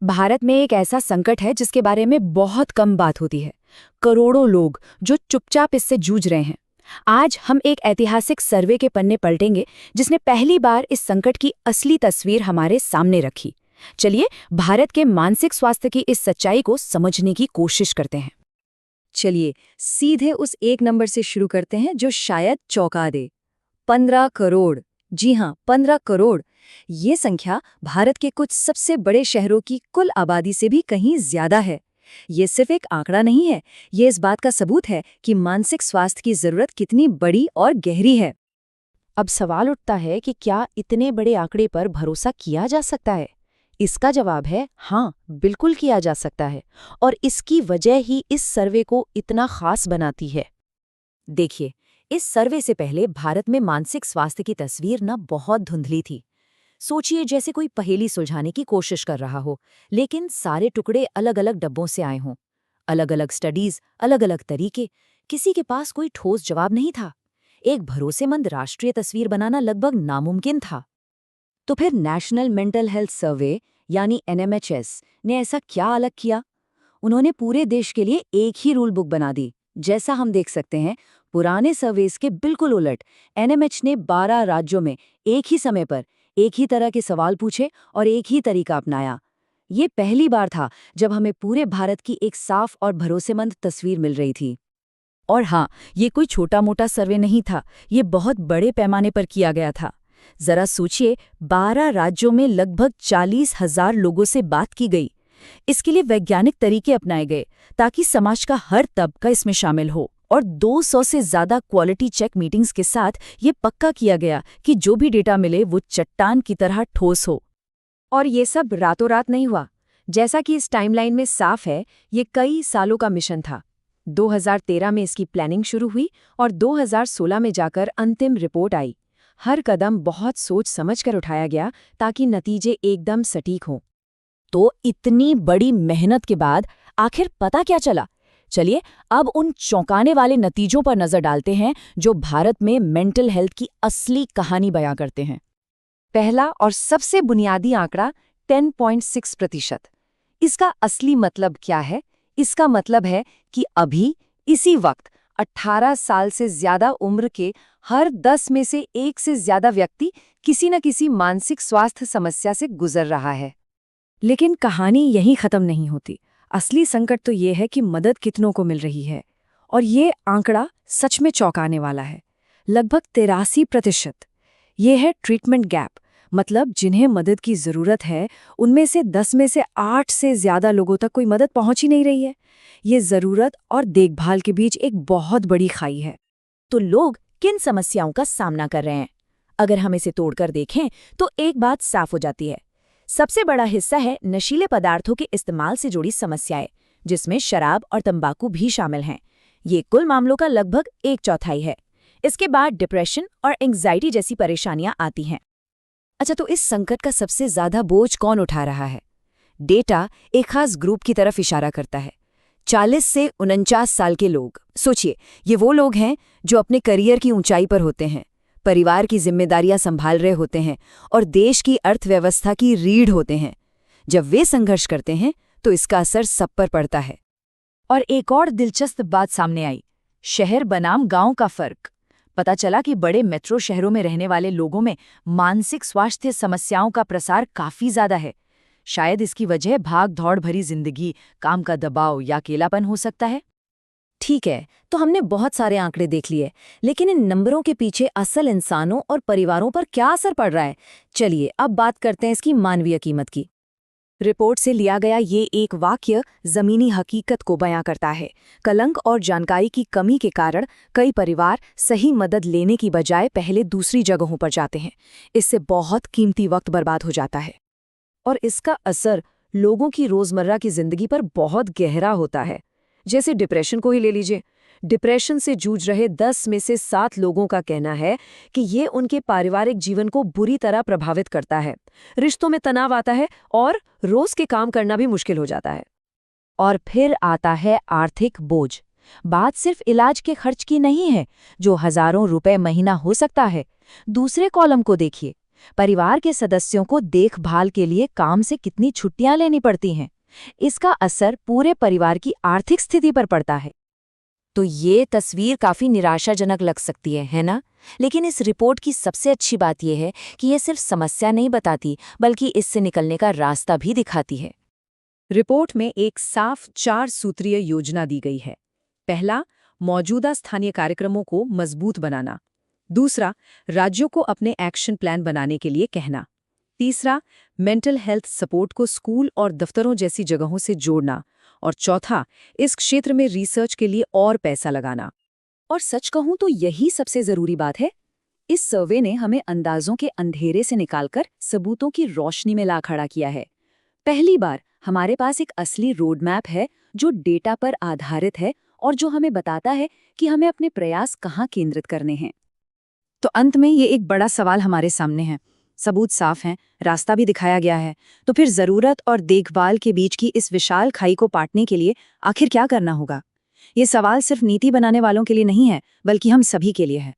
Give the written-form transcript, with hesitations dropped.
भारत में एक ऐसा संकट है जिसके बारे में बहुत कम बात होती है। करोड़ों लोग जो चुपचाप इससे जूझ रहे हैं। आज हम एक ऐतिहासिक सर्वे के पन्ने पलटेंगे जिसने पहली बार इस संकट की असली तस्वीर हमारे सामने रखी। चलिए भारत के मानसिक स्वास्थ्य की इस सच्चाई को समझने की कोशिश करते हैं। चलिए सीधे उस एक नंबर से शुरू करते हैं जो शायद चौंका दे। 15 करोड़। जी हाँ, 15 करोड़। ये संख्या भारत के कुछ सबसे बड़े शहरों की कुल आबादी से भी कहीं ज्यादा है। ये सिर्फ एक आंकड़ा नहीं है, ये इस बात का सबूत है कि मानसिक स्वास्थ्य की जरूरत कितनी बड़ी और गहरी है। अब सवाल उठता है कि क्या इतने बड़े आंकड़े पर भरोसा किया जा सकता है? इसका जवाब है हाँ, बिल्कुल किया जा सकता है। और इसकी वजह ही इस सर्वे को इतना खास बनाती है। देखिए, इस सर्वे से पहले भारत में मानसिक स्वास्थ्य की तस्वीर न बहुत धुंधली थी। सोचिए जैसे कोई पहेली सुलझाने की कोशिश कर रहा हो, लेकिन सारे टुकड़े अलग अलग डब्बों से आए हों। अलग अलग स्टडीज, अलग अलग तरीके, किसी के पास कोई ठोस जवाब नहीं था। एक भरोसेमंद राष्ट्रीय तस्वीर बनाना लगभग नामुमकिन था। तो फिर नेशनल मेंटल हेल्थ सर्वे यानी NMHS ने ऐसा क्या अलग किया? उन्होंने पूरे देश के लिए एक ही रूल बुक बना दी। जैसा हम देख सकते हैं, पुराने सर्वेस के बिल्कुल उलट NMH ने 12 राज्यों में एक ही समय पर एक ही तरह के सवाल पूछे और एक ही तरीका अपनाया। ये पहली बार था जब हमें पूरे भारत की एक साफ और भरोसेमंद तस्वीर मिल रही थी। और हाँ, ये कोई छोटा मोटा सर्वे नहीं था, ये बहुत बड़े पैमाने पर किया गया था। जरा सोचिए, 12 राज्यों में लगभग 40,000 लोगों से बात की गई। इसके लिए वैज्ञानिक तरीके अपनाए गए ताकि समाज का हर तबका इसमें शामिल हो, और 200 से ज्यादा क्वालिटी चेक मीटिंग्स के साथ ये पक्का किया गया कि जो भी डेटा मिले वो चट्टान की तरह ठोस हो। और ये सब रातों रात नहीं हुआ। जैसा कि इस टाइमलाइन में साफ है, ये कई सालों का मिशन था। 2013 में इसकी प्लानिंग शुरू हुई और 2016 में जाकर अंतिम रिपोर्ट आई। हर कदम बहुत सोच समझ कर उठाया गया ताकि नतीजे एकदम सटीक हों। तो इतनी बड़ी मेहनत के बाद आखिर पता क्या चला? चलिए अब उन चौंकाने वाले नतीजों पर नजर डालते हैं जो भारत में मेंटल हेल्थ की असली कहानी बयां करते हैं। पहला और सबसे बुनियादी आंकड़ा 10.6%। इसका असली मतलब क्या है? इसका मतलब है कि अभी इसी वक्त 18 साल से ज्यादा उम्र के हर 10 में से एक से ज्यादा व्यक्ति किसी न किसी मानसिक स्वास्थ्य समस्या से गुजर रहा है। लेकिन कहानी यहीं खत्म नहीं होती। असली संकट तो ये है कि मदद कितनों को मिल रही है। और ये आंकड़ा सच में चौंकाने वाला है। लगभग 83%। ये है ट्रीटमेंट गैप, मतलब जिन्हें मदद की जरूरत है उनमें से 10 में से 8 से ज्यादा लोगों तक कोई मदद पहुंच ही नहीं रही है। ये जरूरत और देखभाल के बीच एक बहुत बड़ी खाई है। तो लोग किन समस्याओं का सामना कर रहे हैं? अगर हम इसे तोड़कर देखें तो एक बात साफ हो जाती है। सबसे बड़ा हिस्सा है नशीले पदार्थों के इस्तेमाल से जुड़ी समस्याएं, जिसमें शराब और तंबाकू भी शामिल हैं। ये कुल मामलों का लगभग 1/4 है। इसके बाद डिप्रेशन और एंग्जाइटी जैसी परेशानियां आती हैं। अच्छा, तो इस संकट का सबसे ज्यादा बोझ कौन उठा रहा है? डेटा एक खास ग्रुप की तरफ इशारा करता है। 40 से 49 साल के लोग। सोचिए, ये वो लोग हैं जो अपने करियर की ऊंचाई पर होते हैं, परिवार की जिम्मेदारियां संभाल रहे होते हैं और देश की अर्थव्यवस्था की रीढ़ होते हैं। जब वे संघर्ष करते हैं तो इसका असर सब पर पड़ता है। और एक और दिलचस्प बात सामने आई, शहर बनाम गांव का फर्क। पता चला कि बड़े मेट्रो शहरों में रहने वाले लोगों में मानसिक स्वास्थ्य समस्याओं का प्रसार काफी ज्यादा है। शायद इसकी वजह भाग दौड़ भरी जिंदगी, काम का दबाव या अकेलापन हो सकता है। ठीक है, तो हमने बहुत सारे आंकड़े देख लिए, लेकिन इन नंबरों के पीछे असल इंसानों और परिवारों पर क्या असर पड़ रहा है? चलिए अब बात करते हैं इसकी मानवीय कीमत की। रिपोर्ट से लिया गया ये एक वाक्य जमीनी हकीकत को बयां करता है। कलंक और जानकारी की कमी के कारण कई परिवार सही मदद लेने की बजाय पहले दूसरी जगहों पर जाते हैं। इससे बहुत कीमती वक्त बर्बाद हो जाता है। और इसका असर लोगों की रोजमर्रा की जिंदगी पर बहुत गहरा होता है। जैसे डिप्रेशन को ही ले लीजिए। डिप्रेशन से जूझ रहे 10 में से 7 लोगों का कहना है कि ये उनके पारिवारिक जीवन को बुरी तरह प्रभावित करता है। रिश्तों में तनाव आता है और रोज के काम करना भी मुश्किल हो जाता है। और फिर आता है आर्थिक बोझ। बात सिर्फ इलाज के खर्च की नहीं है, जो हजारों रुपए महीना हो सकता है। दूसरे कॉलम को देखिए, परिवार के सदस्यों को देखभाल के लिए काम से कितनी छुट्टियां लेनी पड़ती हैं। इसका असर पूरे परिवार की आर्थिक स्थिति पर पड़ता है। तो ये तस्वीर काफी निराशाजनक लग सकती है ना? लेकिन इस रिपोर्ट की सबसे अच्छी बात यह है कि ये सिर्फ समस्या नहीं बताती, बल्कि इससे निकलने का रास्ता भी दिखाती है। रिपोर्ट में एक साफ 4 सूत्रीय योजना दी गई है। पहला, मौजूदा स्थानीय कार्यक्रमों को मजबूत बनाना। दूसरा, राज्यों को अपने एक्शन प्लान बनाने के लिए कहना। तीसरा, मेंटल हेल्थ सपोर्ट को स्कूल और दफ्तरों जैसी जगहों से जोड़ना। और चौथा, इस क्षेत्र में रिसर्च के लिए और पैसा लगाना। और सच कहूं तो यही सबसे जरूरी बात है। इस सर्वे ने हमें अंदाजों के अंधेरे से निकालकर सबूतों की रोशनी में ला खड़ा किया है। पहली बार हमारे पास एक असली रोड मैप है जो डेटा पर आधारित है और जो हमें बताता है कि हमें अपने प्रयास कहाँ केंद्रित करने हैं। तो अंत में ये एक बड़ा सवाल हमारे सामने है। सबूत साफ हैं, रास्ता भी दिखाया गया है, तो फिर जरूरत और देखभाल के बीच की इस विशाल खाई को पाटने के लिए आखिर क्या करना होगा? ये सवाल सिर्फ नीति बनाने वालों के लिए नहीं है, बल्कि हम सभी के लिए है।